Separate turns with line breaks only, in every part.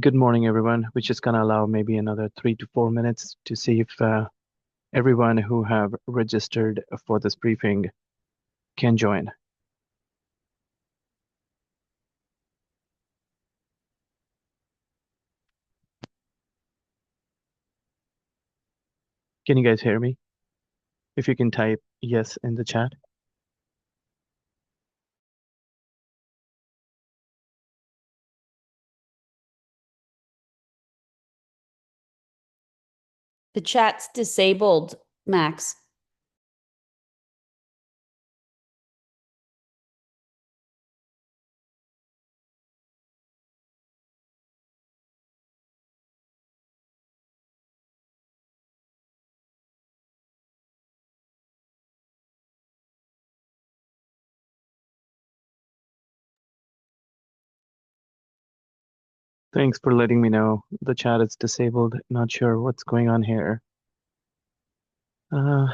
Good morning, everyone. We're just gonna allow maybe another 3 to 4 minutes to see if everyone who have registered for this briefing can join. Can you guys hear me? If you can type yes in the chat.
The chat's disabled, Max.
Thanks for letting me know. The chat is disabled. Not sure what's going on here. Uh,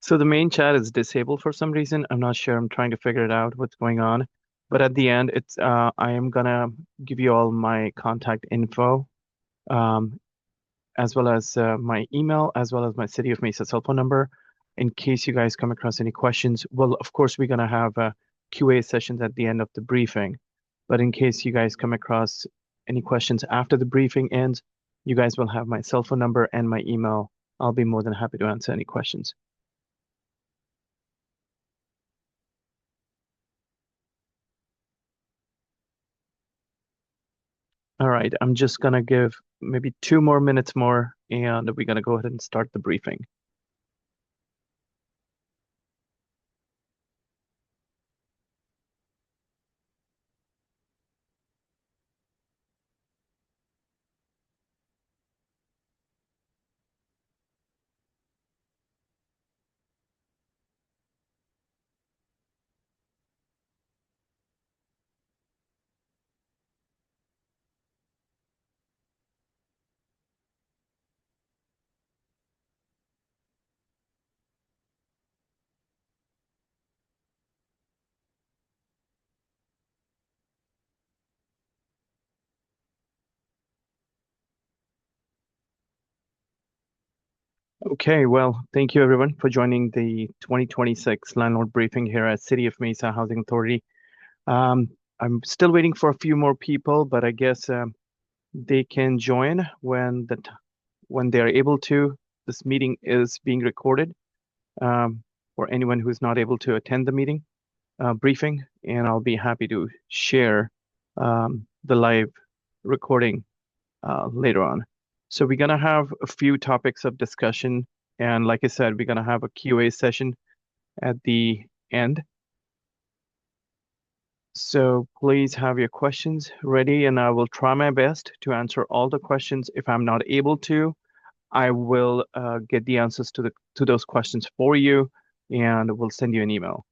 so the main chat is disabled for some reason. I'm not sure. I'm trying to figure it out what's going on. But at the end, it's I am gonna give you all my contact info. Um, as well as my email, as well as my City of Mesa cell phone number, in case you guys come across any questions. Well, of course, we're going to have QA sessions at the end of the briefing, but in case you guys come across any questions after the briefing ends, you guys will have my cell phone number and my email. I'll be more than happy to answer any questions. All right, I'm just going to give maybe 2 more minutes more, and we're going to go ahead and start the briefing. Okay, well, thank you everyone for joining the 2026 landlord briefing here at City of Mesa Housing Authority. I'm still waiting for a few more people, but I guess they can join when they're able to. This meeting is being recorded for anyone who's not able to attend the meeting briefing, and I'll be happy to share the live recording later on. So we're gonna have a few topics of discussion, and like I said, we're gonna have a QA session at the end. So please have your questions ready, and I will try my best to answer all the questions. If I'm not able to, I will get the answers to those questions for you, and we'll send you an email.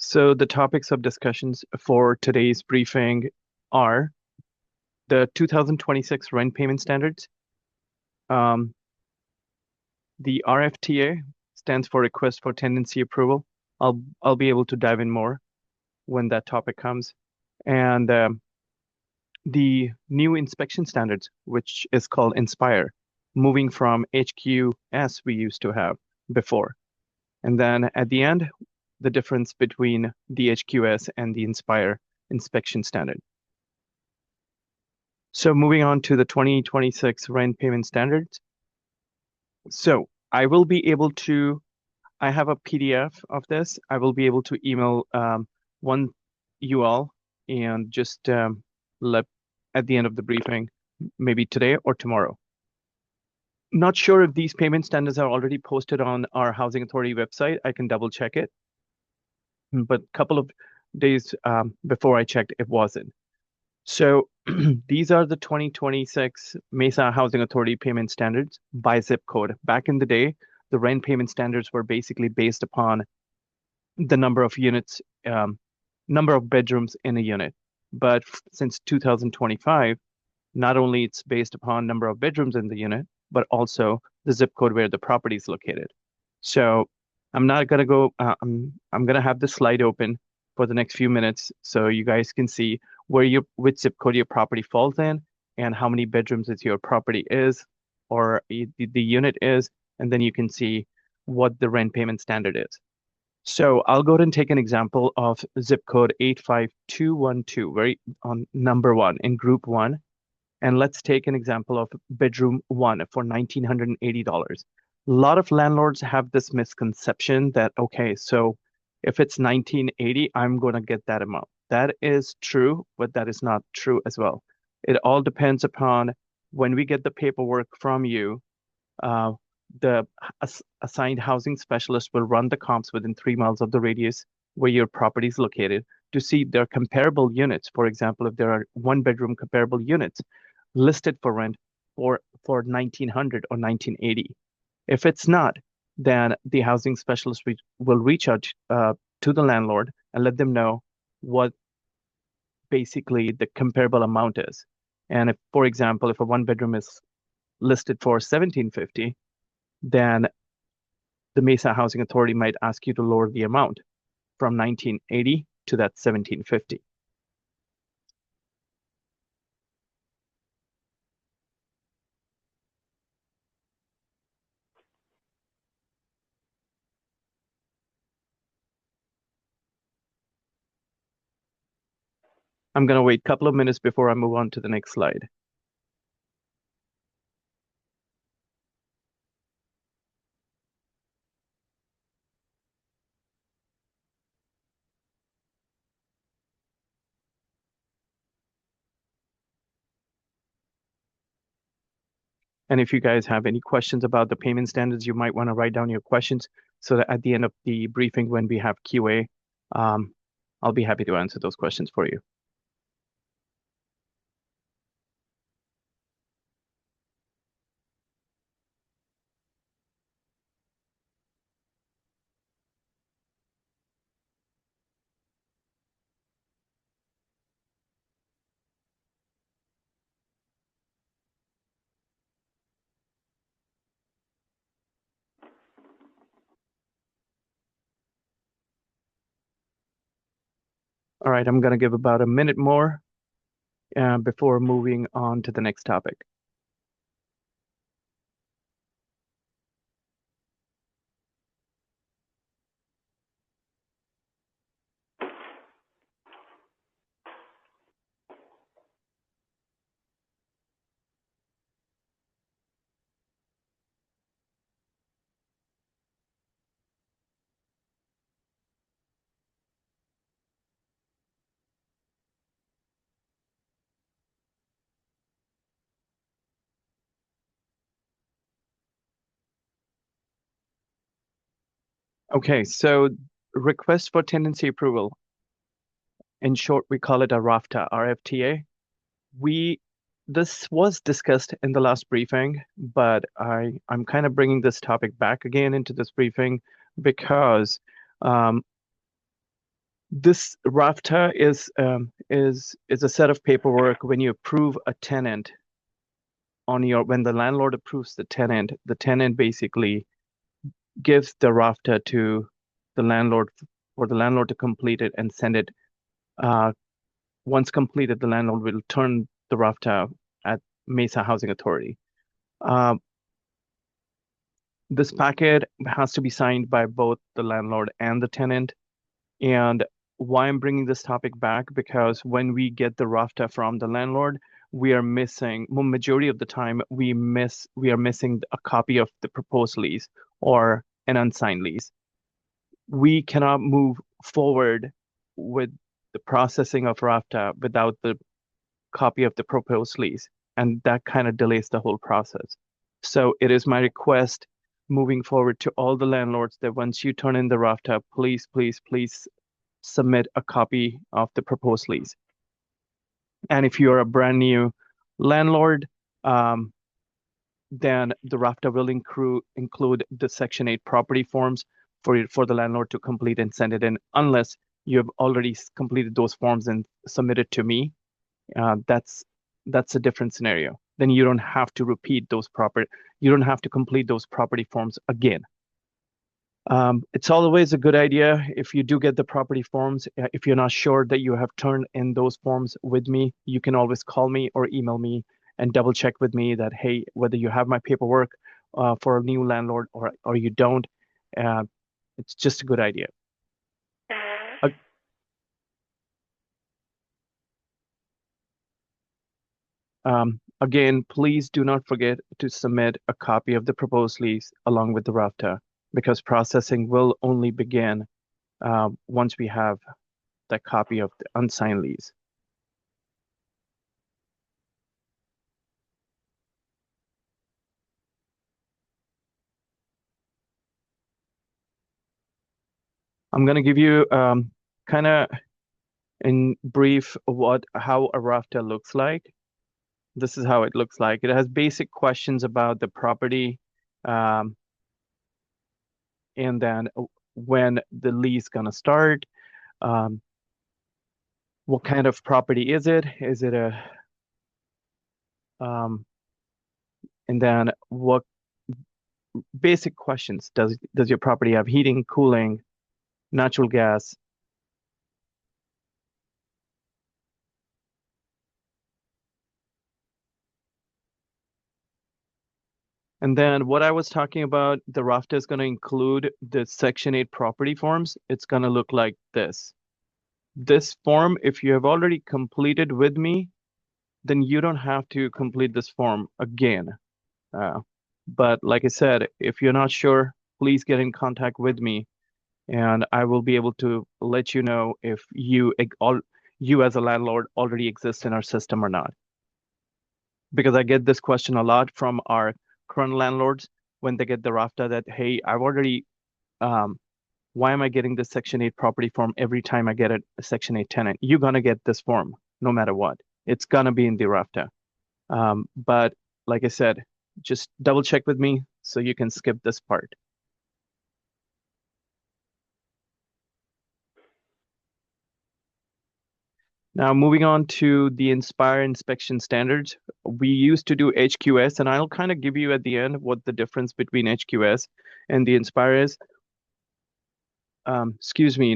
So the topics of discussions for today's briefing are the 2026 rent payment standards. Um, the RFTA stands for Request for Tenancy Approval. I'll be able to dive in more when that topic comes. And the new inspection standards, which is called Inspire, moving from HQS we used to have before. And then at the end, the difference between the HQS and the Inspire inspection standard. So moving on to the 2026 rent payment standards. So I will be able to, I have a PDF of this. I will be able to email one you all and just let at the end of the briefing, maybe today or tomorrow. Not sure if these payment standards are already posted on our Housing Authority website. I can double check it. But a couple of days before I checked, it wasn't. So these are the 2026 Mesa Housing Authority payment standards by zip code. Back in the day, the rent payment standards were basically based upon the number of units, number of bedrooms in a unit. But since 2025, not only it's based upon number of bedrooms in the unit, but also the zip code where the property is located. So I'm not gonna go. I'm gonna have the slide open for the next few minutes so you guys can see which zip code your property falls in and how many bedrooms your property is or the unit is, and then you can see what the rent payment standard is. So I'll go ahead and take an example of zip code 85212, very on number one in group one. And let's take an example of bedroom one for $1,980. A lot of landlords have this misconception that, okay, so if it's 1980, I'm going to get that amount. That is true, but that is not true as well. It all depends upon when we get the paperwork from you, uh, the assigned housing specialist will run the comps within 3 miles of the radius where your property is located to see if there are comparable units. For example, if there are one bedroom comparable units listed for rent for 1900 or 1980. If it's not, then the housing specialist will reach out to the landlord and let them know what basically the comparable amount is. And if, for example, if a one bedroom is listed for 1750, then the Mesa Housing Authority might ask you to lower the amount from 1980 to that 1750. I'm going to wait a couple of minutes before I move on to the next slide. And if you guys have any questions about the payment standards, you might want to write down your questions so that at the end of the briefing, when we have QA, I'll be happy to answer those questions for you. All right, I'm going to give about a minute more before moving on to the next topic. Okay, so request for tenancy approval. In short, we call it a RAFTA, RFTA. This was discussed in the last briefing, but I'm kind of bringing this topic back again into this briefing because This RAFTA is a set of paperwork when you approve a tenant when the landlord approves the tenant basically gives the RAFTA to the landlord for the landlord to complete it and send it. Uh, Once completed, the landlord will turn the RAFTA at Mesa Housing Authority. Uh, this packet has to be signed by both the landlord and the tenant. And why I'm bringing this topic back, because when we get the RAFTA from the landlord, we are missing, majority of the time, we are missing a copy of the proposed lease or an unsigned lease. We cannot move forward with the processing of RAFTA without the copy of the proposed lease, and that kind of delays the whole process. So it is my request moving forward to all the landlords that once you turn in the RAFTA, please, please, please submit a copy of the proposed lease. And if you're a brand new landlord, um, then the RAFTA will include the Section 8 property forms for the landlord to complete and send it in, unless you have already completed those forms and submitted to me. That's a different scenario. Then you don't have to you don't have to complete those property forms again. It's always a good idea if you do get the property forms. If you're not sure that you have turned in those forms with me, you can always call me or email me and double check with me that, hey, whether you have my paperwork for a new landlord or you don't. Uh, it's just a good idea. Uh, Again, please do not forget to submit a copy of the proposed lease along with the RAFTA, because processing will only begin once we have that copy of the unsigned lease. I'm going to give you kind of in brief how a RAFTA looks like. This is how it looks like. It has basic questions about the property, um, and then when the lease gonna start. Um, what kind of property is it? Is it a and then what basic questions does your property have? Heating, cooling, natural gas? And then what I was talking about, the RAFTA is going to include the Section 8 property forms. It's going to look like this. This form, if you have already completed with me, then you don't have to complete this form again. But like I said, if you're not sure, please get in contact with me, and I will be able to let you know if you as a landlord already exist in our system or not. Because I get this question a lot from our current landlords when they get the RAFTA that, hey, um, why am I getting this Section 8 property form every time I get a Section 8 tenant? You're gonna get this form no matter what. It's gonna be in the RAFTA. But like I said, just double check with me so you can skip this part. Now, moving on to the Inspire inspection standards. We used to do HQS, and I'll kind of give you at the end what the difference between HQS and the Inspire is. Excuse me,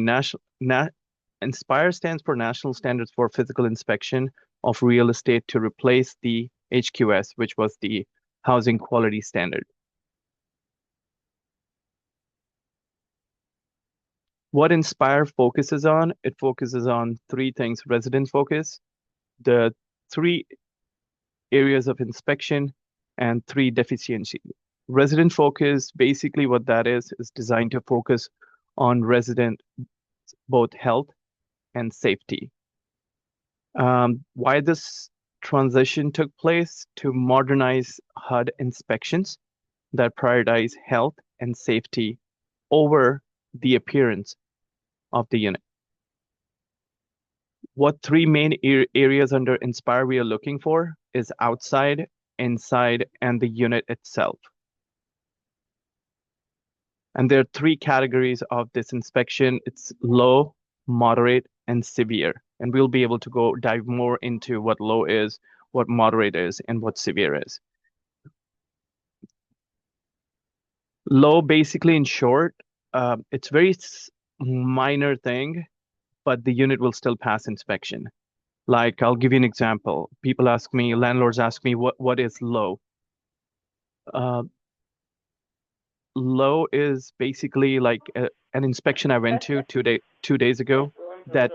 Inspire stands for National Standards for Physical Inspection of Real Estate to replace the HQS, which was the Housing Quality Standard. What Inspire focuses on, it focuses on three things: resident focus, the three areas of inspection, and three deficiency. Resident focus, basically what that is designed to focus on resident both health and safety. Why this transition took place to modernize HUD inspections that prioritize health and safety over the appearance of the unit. What three main areas under Inspire we are looking for is outside, inside, and the unit itself. And there are three categories of this inspection. It's low, moderate, and severe. And we'll be able to go dive more into what low is, what moderate is, and what severe is. Low, basically, in short, it's very minor thing, but the unit will still pass inspection. Like, I'll give you an example. People ask me, landlords ask me, what is low? Uh, Low is basically like an inspection I went to 2 days ago that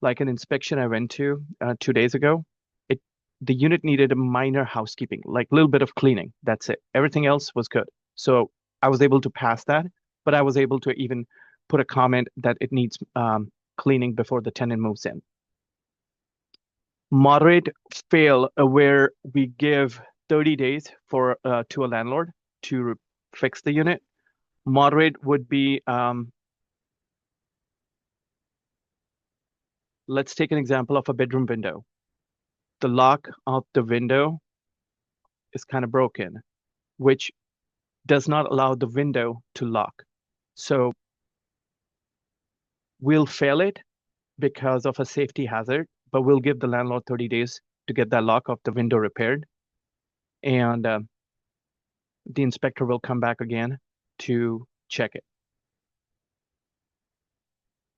like an inspection I went to 2 days ago. It the unit needed a minor housekeeping, like a little bit of cleaning. That's it. Everything else was good. So I was able to pass that, but I was able to even put a comment that it needs cleaning before the tenant moves in. Moderate fail where we give 30 days for to a landlord to fix the unit. Moderate would be let's take an example of a bedroom window. The lock of the window is kind of broken, which does not allow the window to lock. So we'll fail it because of a safety hazard, but we'll give the landlord 30 days to get that lock of the window repaired. And the inspector will come back again to check it.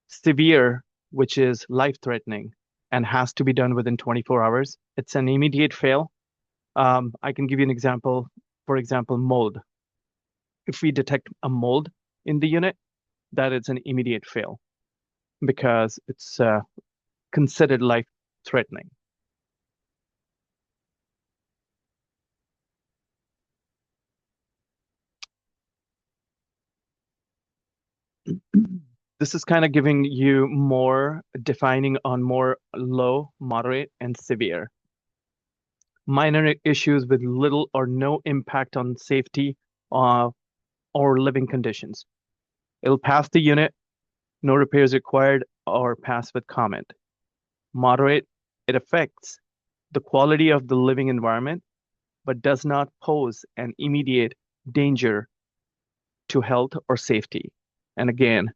Severe, which is life-threatening and has to be done within 24 hours. It's an immediate fail. I can give you an example. For example, mold. If we detect a mold in the unit, that is an immediate fail because it's considered life-threatening. This is kind of giving you more defining on more low, moderate, and severe. Minor issues with little or no impact on safety or living conditions. It'll pass the unit, no repairs required, or pass with comment. Moderate, it affects the quality of the living environment, but does not pose an immediate danger to health or safety. And again,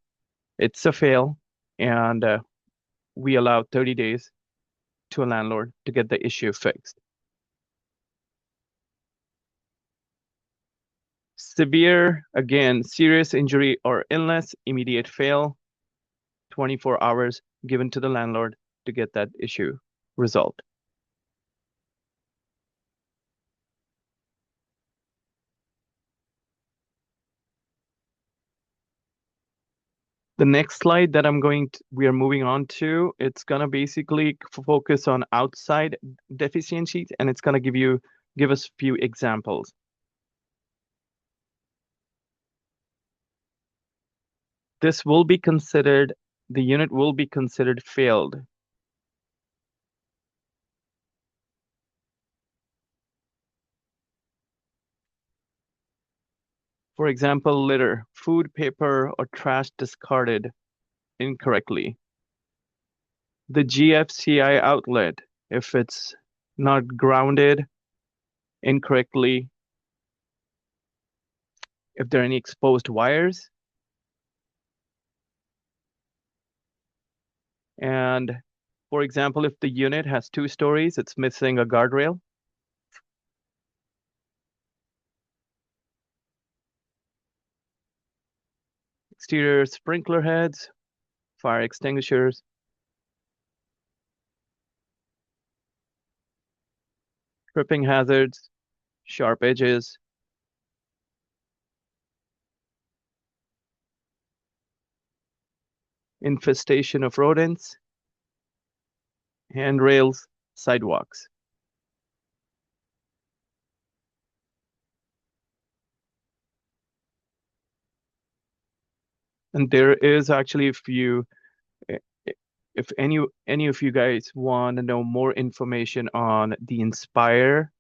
it's a fail, and we allow 30 days to a landlord to get the issue fixed. Severe, again, serious injury or illness, immediate fail, 24 hours given to the landlord to get that issue resolved. The next slide that we are moving on to, it's gonna basically focus on outside deficiencies, and it's gonna give us a few examples. The unit will be considered failed. For example, litter, food, paper, or trash discarded incorrectly. The GFCI outlet, if it's not grounded incorrectly, if there are any exposed wires, and for example, if the unit has 2 stories, it's missing a guardrail. Exterior sprinkler heads, fire extinguishers, tripping hazards, sharp edges, infestation of rodents, handrails, sidewalks. And there is actually, if any of you guys want to know more information on the Inspire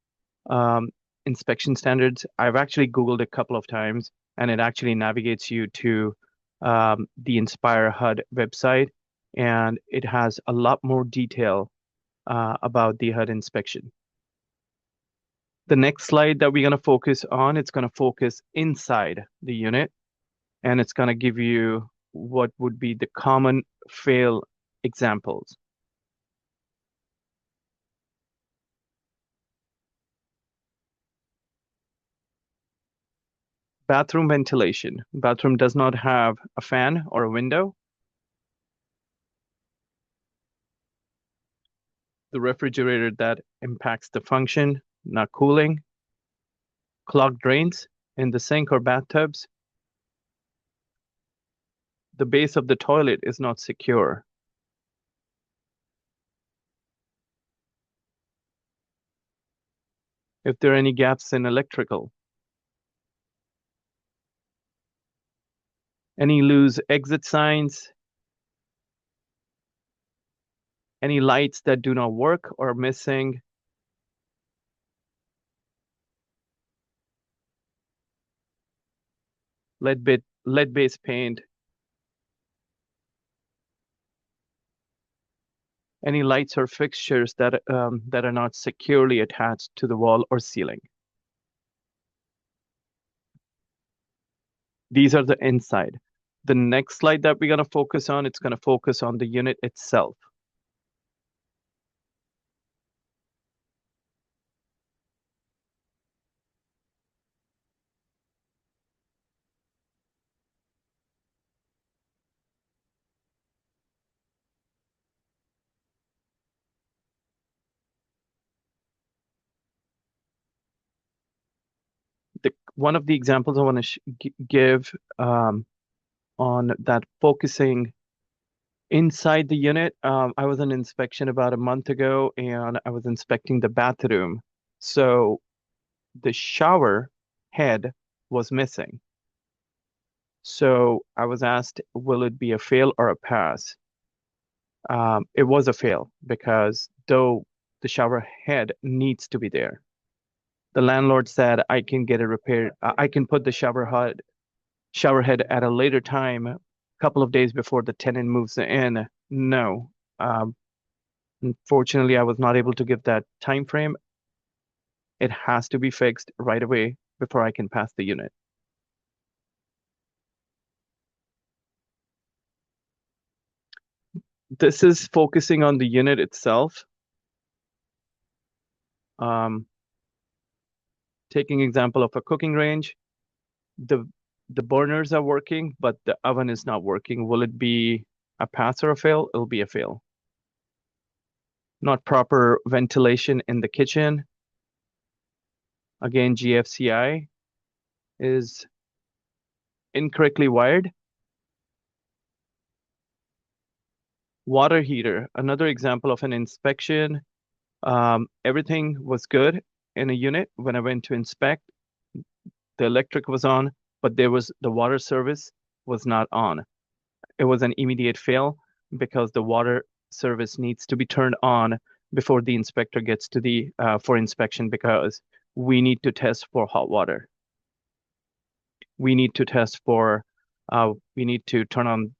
inspection standards, I've actually Googled a couple of times, and it actually navigates you to the Inspire HUD website, and it has a lot more detail about the HUD inspection. The next slide that we're going to focus on, it's going to focus inside the unit, and it's going to give you what would be the common fail examples. Bathroom ventilation. Bathroom does not have a fan or a window. The refrigerator that impacts the function, not cooling. Clogged drains in the sink or bathtubs. The base of the toilet is not secure. If there are any gaps in electrical. Any loose exit signs. Any lights that do not work or missing. Lead-based paint. Any lights or fixtures that are not securely attached to the wall or ceiling. These are the inside. The next slide that we're going to focus on, it's going to focus on the unit itself. One of the examples I want to give on that focusing inside the unit, I was on inspection about a month ago, and I was inspecting the bathroom. So the shower head was missing. So I was asked, will it be a fail or a pass? It was a fail because though the shower head needs to be there, the landlord said I can get it repaired. I can put the shower head at a later time, a couple of days before the tenant moves in. No. Unfortunately, I was not able to give that time frame. It has to be fixed right away before I can pass the unit. This is focusing on the unit itself. Taking example of a cooking range, the burners are working, but the oven is not working. Will it be a pass or a fail? It'll be a fail. Not proper ventilation in the kitchen. Again, GFCI is incorrectly wired. Water heater, another example of an inspection. Everything was good in a unit. When I went to inspect, the electric was on, but the water service was not on. It was an immediate fail because the water service needs to be turned on before the inspector gets to the for inspection, because we need to test for hot water. We need to test for we need to turn on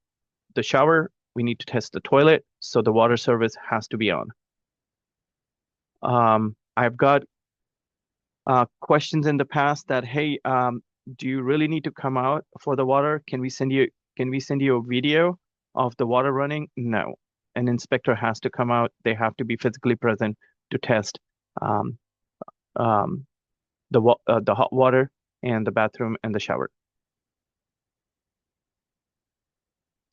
the shower. We need to test the toilet, so the water service has to be on. I've got questions in the past that, hey, do you really need to come out for the water? Can we send you a video of the water running? No. An inspector has to come out. They have to be physically present to test um, the hot water and the bathroom and the shower.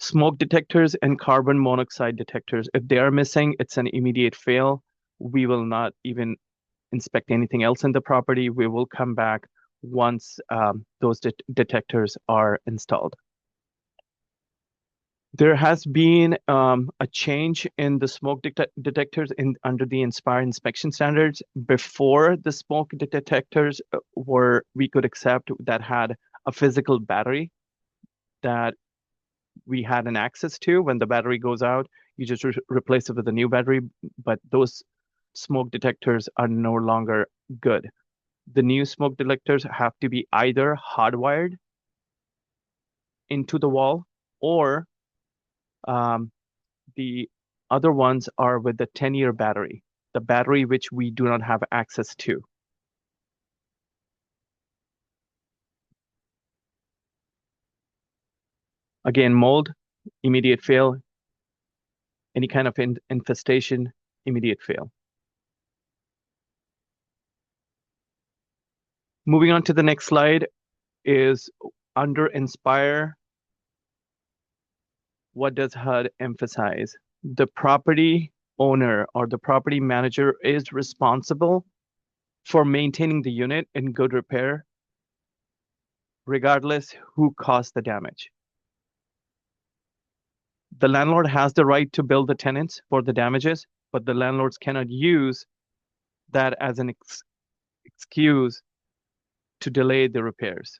Smoke detectors and carbon monoxide detectors, if they are missing, it's an immediate fail. We will not even inspect anything else in the property. We will come back once those detectors are installed. There has been a change in the smoke detectors under the Inspire inspection standards. Before, the smoke detectors we could accept that had a physical battery that we had an access to. When the battery goes out, you just replace it with a new battery. But those smoke detectors are no longer good. The new smoke detectors have to be either hardwired into the wall, or the other ones are with the 10-year battery, the battery which we do not have access to. Again, mold, immediate fail. Any kind of infestation, immediate fail. Moving on to the next slide is under Inspire. What does HUD emphasize? The property owner or the property manager is responsible for maintaining the unit in good repair, regardless who caused the damage. The landlord has the right to bill the tenants for the damages, but the landlords cannot use that as an excuse to delay the repairs.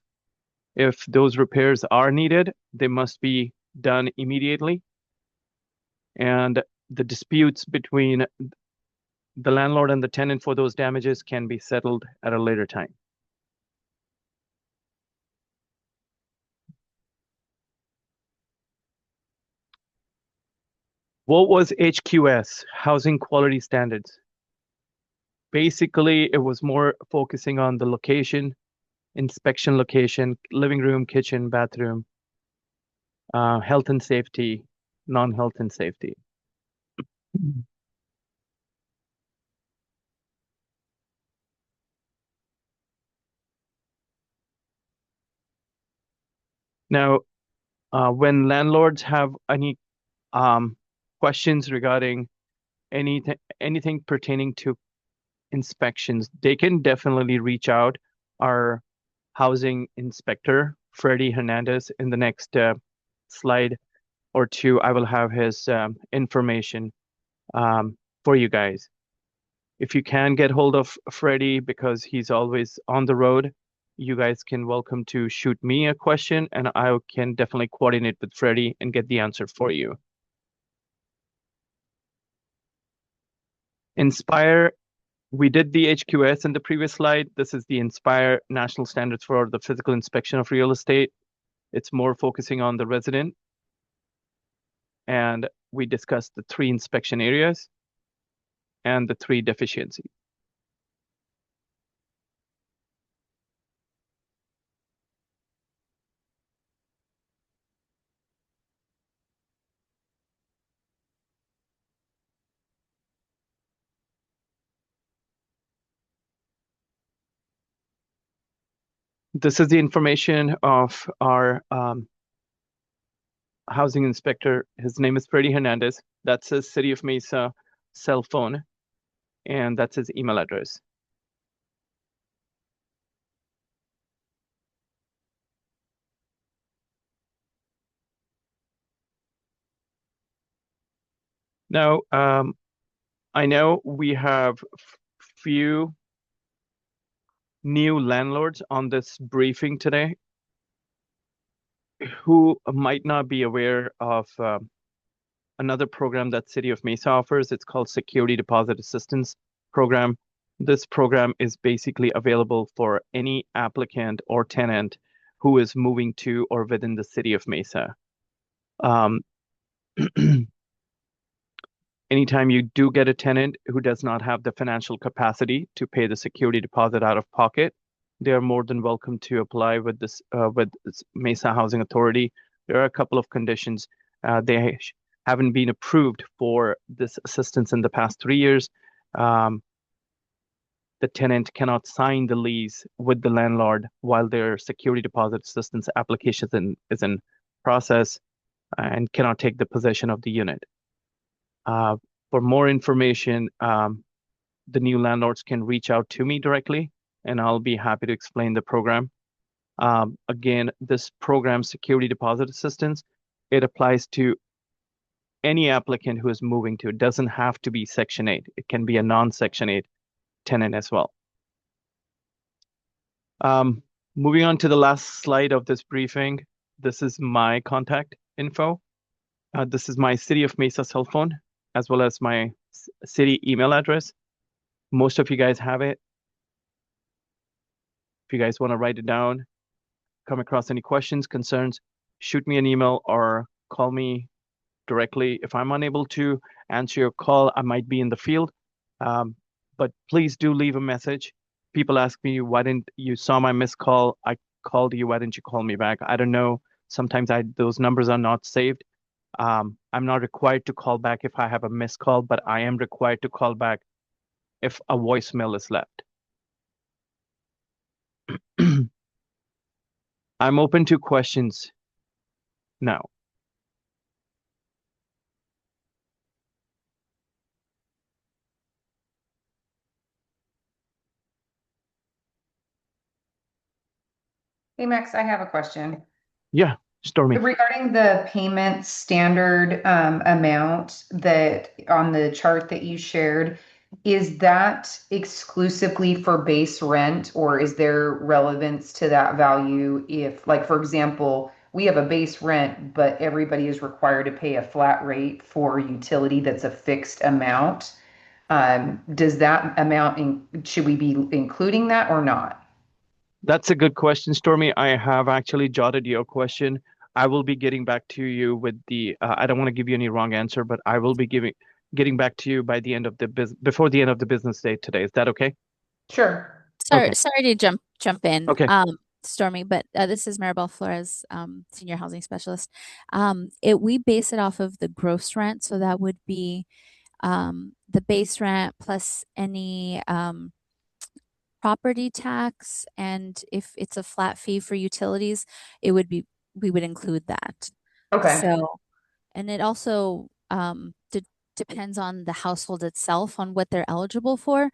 If those repairs are needed, they must be done immediately. And the disputes between the landlord and the tenant for those damages can be settled at a later time. What was HQS, Housing Quality Standards? Basically, it was more focusing on the location, inspection location, living room, kitchen, bathroom, health and safety, non-health and safety. Now, when landlords have any questions regarding anything pertaining to inspections, they can definitely reach out our housing inspector, Freddie Hernandez. In the next slide or two, I will have his information for you guys. If you can get hold of Freddie because he's always on the road, you guys can welcome to shoot me a question and I can definitely coordinate with Freddie and get the answer for you. Inspire, we did the HQS in the previous slide. This is the Inspire National Standards for the Physical Inspection of Real Estate. It's more focusing on the resident. And we discussed the 3 inspection areas and the 3 deficiencies. This is the information of our housing inspector. His name is Freddie Hernandez. That's his City of Mesa cell phone, and that's his email address. Now, I know we have few new landlords on this briefing today who might not be aware of another program that City of Mesa offers. It's called Security Deposit Assistance Program. This program is basically available for any applicant or tenant who is moving to or within the City of Mesa. Anytime you do get a tenant who does not have the financial capacity to pay the security deposit out of pocket, they are more than welcome to apply with this Mesa Housing Authority. There are a couple of conditions. They haven't been approved for this assistance in the past 3 years. The tenant cannot sign the lease with the landlord while their security deposit assistance application is in process and cannot take the possession of the unit. For more information, the new landlords can reach out to me directly, and I'll be happy to explain the program. Again, this program, Security Deposit Assistance, it applies to any applicant who is moving to. It doesn't have to be Section 8. It can be a non-Section 8 tenant as well. Moving on to the last slide of this briefing, this is my contact info. This is my City of Mesa cell phone, as well as my city email address. Most of you guys have it. If you guys want to write it down, come across any questions, concerns, shoot me an email or call me directly. If I'm unable to answer your call, I might be in the field. But please do leave a message. People ask me, why didn't you saw my missed call? I called you, why didn't you call me back? I don't know. Sometimes those numbers are not saved. I'm not required to call back if I have a missed call, but I am required to call back if a voicemail is left. I'm open to questions now.
Hey Max, I have a question.
Yeah, Stormy.
Regarding the payment standard amount that on the chart that you shared, is that exclusively for base rent or is there relevance to that value if, like, for example, we have a base rent, but everybody is required to pay a flat rate for utility that's a fixed amount? Does that amount should we be including that or not?
That's a good question, Stormy. I have actually jotted your question. I will be getting back to you with I don't want to give you any wrong answer, but I will be getting back to you by the end of before the end of the business day today. Is that okay?
Sure.
Okay.
Sorry to jump in,
Okay.
Stormy, but this is Maribel Flores, senior housing specialist. We base it off of the gross rent, so that would be the base rent plus any property tax, and if it's a flat fee for utilities, we would include that.
Okay.
So, and it also depends on the household itself on what they're eligible for,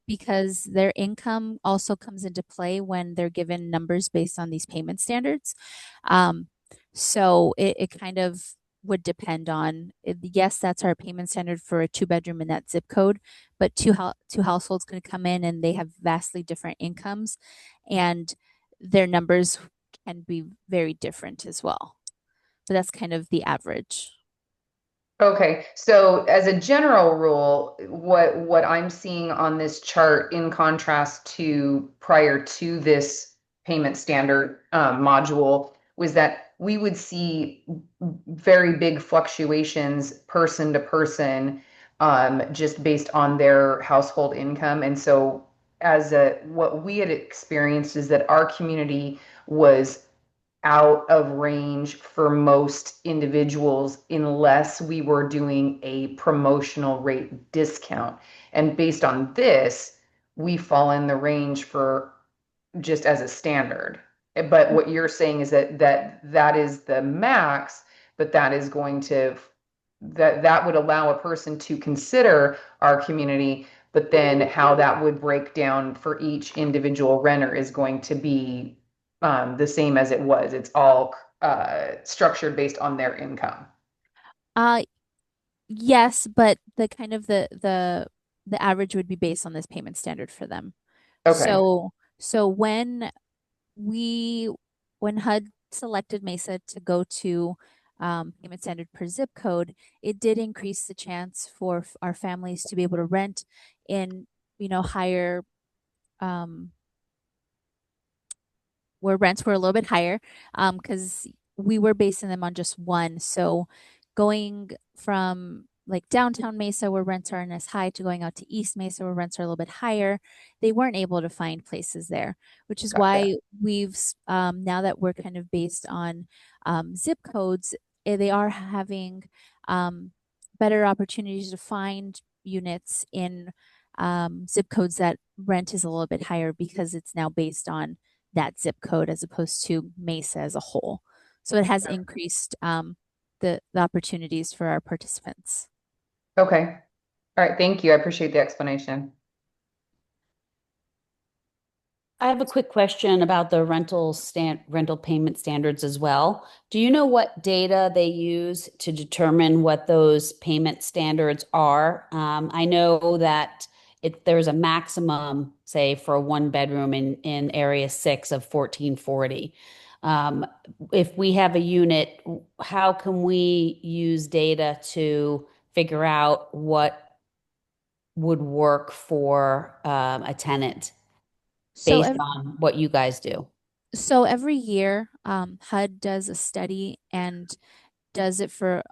because their income also comes into play when they're given numbers based on these payment standards. Um, so it kind of would depend on, yes, that's our payment standard for a two-bedroom in that zip code, but two households can come in and they have vastly different incomes, and their numbers can be very different as well. But that's kind of the average.
Okay, so as a general rule, what I'm seeing on this chart in contrast to prior to this payment standard module was that we would see very big fluctuations person to person, just based on their household income. And so what we had experienced is that our community was out of range for most individuals unless we were doing a promotional rate discount. And based on this, we fall in the range for just as a standard. But what you're saying is that is the max, but that is going to that would allow a person to consider our community, but then how that would break down for each individual renter is going to be the same as it was. It's all structured based on their income.
Uh, yes, but the kind of the average would be based on this payment standard for them.
Okay.
So we when HUD selected Mesa to go to payment standard per zip code, it did increase the chance for our families to be able to rent in, higher, um, where rents were a little bit higher, because we were basing them on just one. So going from like downtown Mesa where rents aren't as high to going out to East Mesa where rents are a little bit higher, they weren't able to find places there, which is
Gotcha.
why we've now that we're kind of based on zip codes, they are having um, better opportunities to find units in zip codes that rent is a little bit higher because it's now based on that zip code as opposed to Mesa as a whole. So it has increased the opportunities for our participants.
Okay. All right. Thank you. I appreciate the explanation.
I have a quick question about the rental payment standards as well. Do you know what data they use to determine what those payment standards are? I know that there's a maximum, say, for a one bedroom in area 6 of 1440. Um, if we have a unit, how can we use data to figure out what would work for a tenant
So
based on what you guys do?
so every year, HUD does a study and does it for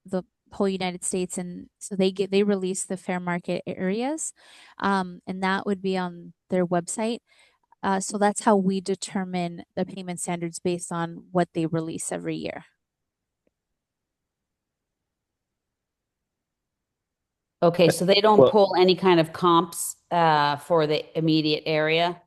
the whole United States, and so they release the fair market areas, and that would be on their website. So that's how we determine the payment standards based on what they release every year.
Okay, so they don't
Well,
pull any kind of comps for the immediate area.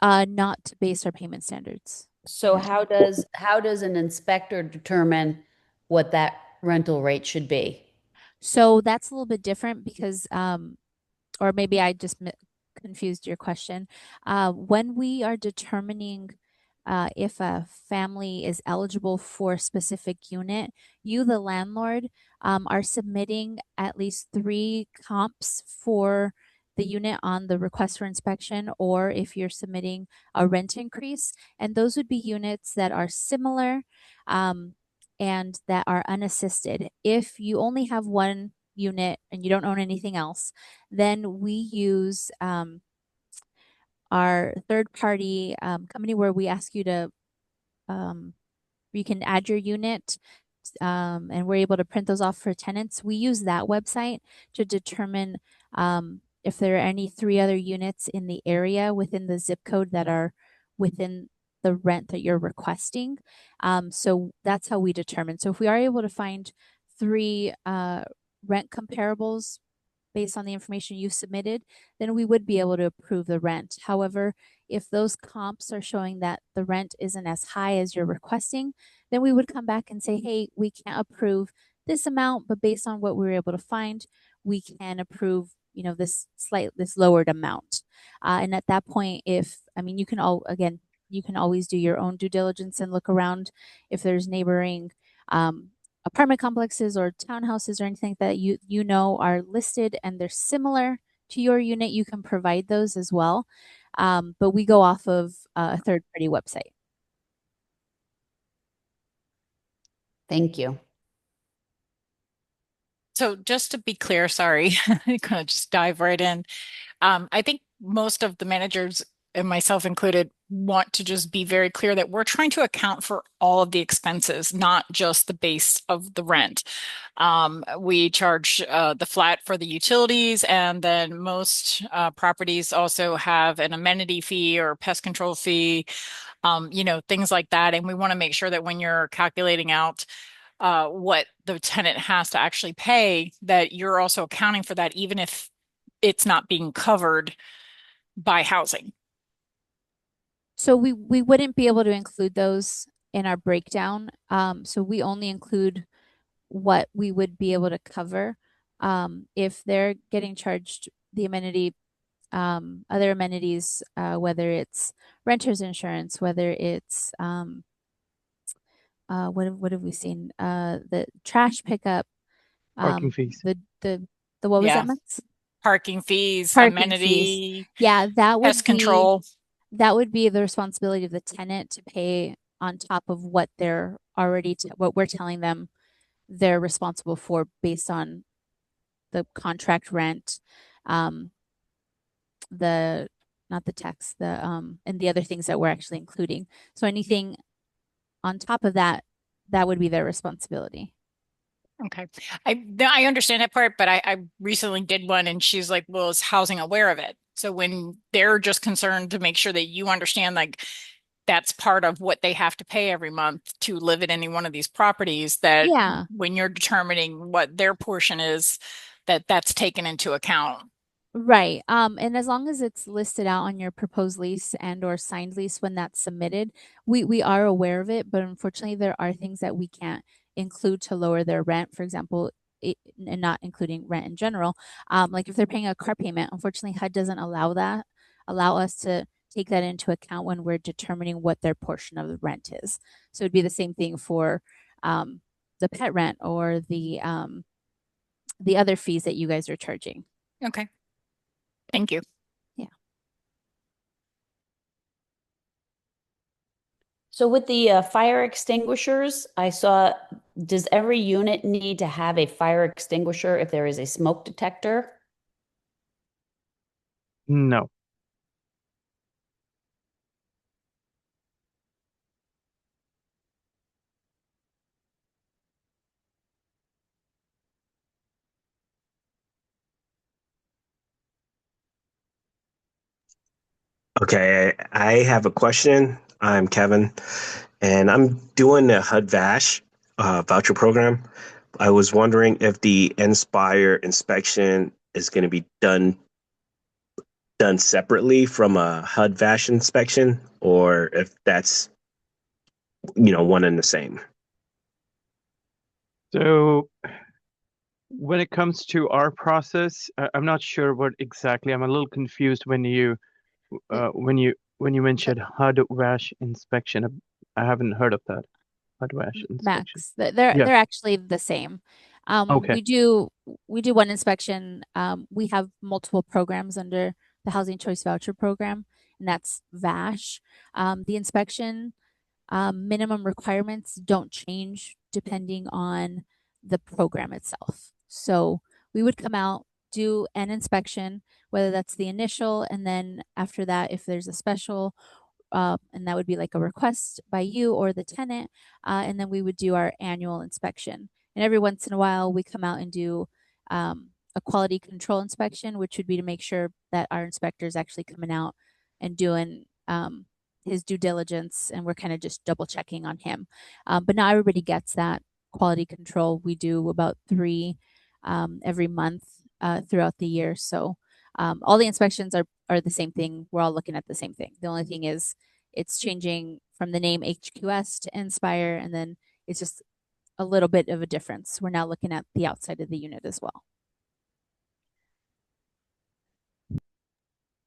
Not to base our payment standards.
So how does an inspector determine what that rental rate should be?
So that's a little bit different because or maybe I just confused your question. When we are determining if a family is eligible for a specific unit, you, the landlord, are submitting at least 3 comps for the unit on the request for inspection, or if you're submitting a rent increase. And those would be units that are similar and that are unassisted. If you only have one unit and you don't own anything else, then we use our third party company where we ask you to you can add your unit and we're able to print those off for tenants. We use that website to determine if there are any 3 other units in the area within the zip code that are within the rent that you're requesting. So that's how we determine. So if we are able to find 3 rent comparables based on the information you submitted, then we would be able to approve the rent. However, if those comps are showing that the rent isn't as high as you're requesting, then we would come back and say, hey, we can't approve this amount, but based on what we were able to find, we can approve, this lowered amount. And at that point, you can you can always do your own due diligence and look around if there's neighboring apartment complexes or townhouses or anything that you know are listed and they're similar to your unit, you can provide those as well. But we go off of a third party website.
Thank you.
So just to be clear, sorry, I'm gonna just dive right in. I think most of the managers, and myself included, want to just be very clear that we're trying to account for all of the expenses, not just the base of the rent. We charge the flat for the utilities, and then most properties also have an amenity fee or pest control fee, things like that. And we want to make sure that when you're calculating out what the tenant has to actually pay, that you're also accounting for that, even if it's not being covered by housing.
So we wouldn't be able to include those in our breakdown. So we only include what we would be able to cover. If they're getting charged the other amenities, whether it's renter's insurance, whether it's what have we seen? The trash pickup,
parking fees.
the what was that,
Yeah.
Max?
Parking fees,
Parking fees.
amenity,
Yeah,
pest control.
that would be the responsibility of the tenant to pay on top of what what we're telling them they're responsible for based on the contract rent, um, the not the tax, and the other things that we're actually including. So anything on top of that, that would be their responsibility.
Okay. I understand that part, but I recently did one and she's like, well, is housing aware of it? So when they're just concerned to make sure that you understand, like, that's part of what they have to pay every month to live in any one of these properties, that
Yeah.
when you're determining what their portion is, that's taken into account.
Right. And as long as it's listed out on your proposed lease and or signed lease when that's submitted, we are aware of it, but unfortunately there are things that we can't include to lower their rent. For example, and not including rent in general. Like if they're paying a car payment, unfortunately HUD doesn't allow us to take that into account when we're determining what their portion of the rent is. So it'd be the same thing for the pet rent or the other fees that you guys are charging.
Okay. Thank you.
Yeah.
So with the fire extinguishers, I saw, does every unit need to have a fire extinguisher if there is a smoke detector?
No.
Okay, I have a question. I'm Kevin, and I'm doing the HUD VASH voucher program. I was wondering if the Inspire inspection is going to be done separately from a HUD VASH inspection, or if that's one and the same.
So when it comes to our process, I'm not sure what exactly. I'm a little confused when you mentioned HUD VASH inspection. I haven't heard of that. HUD VASH inspection.
Max, they're
Yeah.
they're actually the same.
Okay.
We do one inspection. We have multiple programs under the Housing Choice Voucher Program, and that's VASH. The inspection minimum requirements don't change depending on the program itself. So we would come out, do an inspection, whether that's the initial, and then after that, if there's a special, and that would be like a request by you or the tenant, and then we would do our annual inspection. And every once in a while, we come out and do a quality control inspection, which would be to make sure that our inspector is actually coming out and doing his due diligence, and we're kind of just double checking on him. But not everybody gets that quality control. We do about 3 every month throughout the year. So all the inspections are the same thing. We're all looking at the same thing. The only thing is it's changing from the name HQS to Inspire, and then it's just a little bit of a difference. We're now looking at the outside of the unit as well.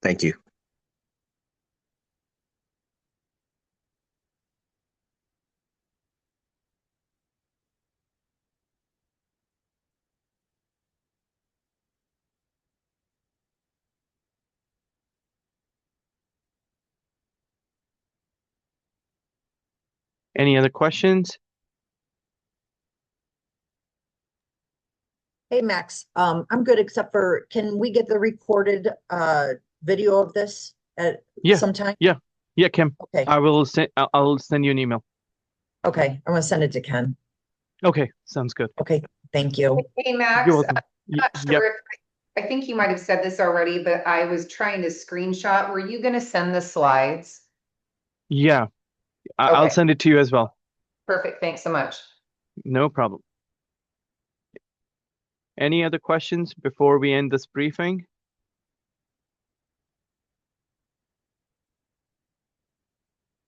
Thank you.
Any other questions?
Hey, Max. I'm good, except for, can we get the recorded video of this at
Yeah.
sometime?
Yeah, Kim.
Okay.
I'll send you an email.
Okay. I'm gonna send it to Ken.
Okay, sounds good.
Okay. Thank you.
Hey, Max,
You're welcome.
I'm not sure if, I think you might have said this already, but I was trying to screenshot. Were you going to send the slides?
Yeah. I'll
Okay.
send it to you as well.
Perfect. Thanks so much.
No problem. Any other questions before we end this briefing?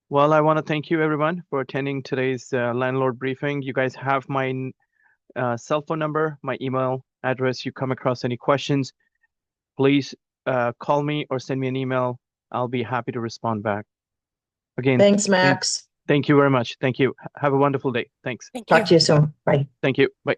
Well, I want to thank you everyone for attending today's landlord briefing. You guys have my cell phone number, my email address. You come across any questions, please call me or send me an email. I'll be happy to respond back. Again,
Thanks, Max.
thank you very much. Thank you. Have a wonderful day. Thanks.
Thank you.
Talk to you soon. Bye.
Thank you. Bye.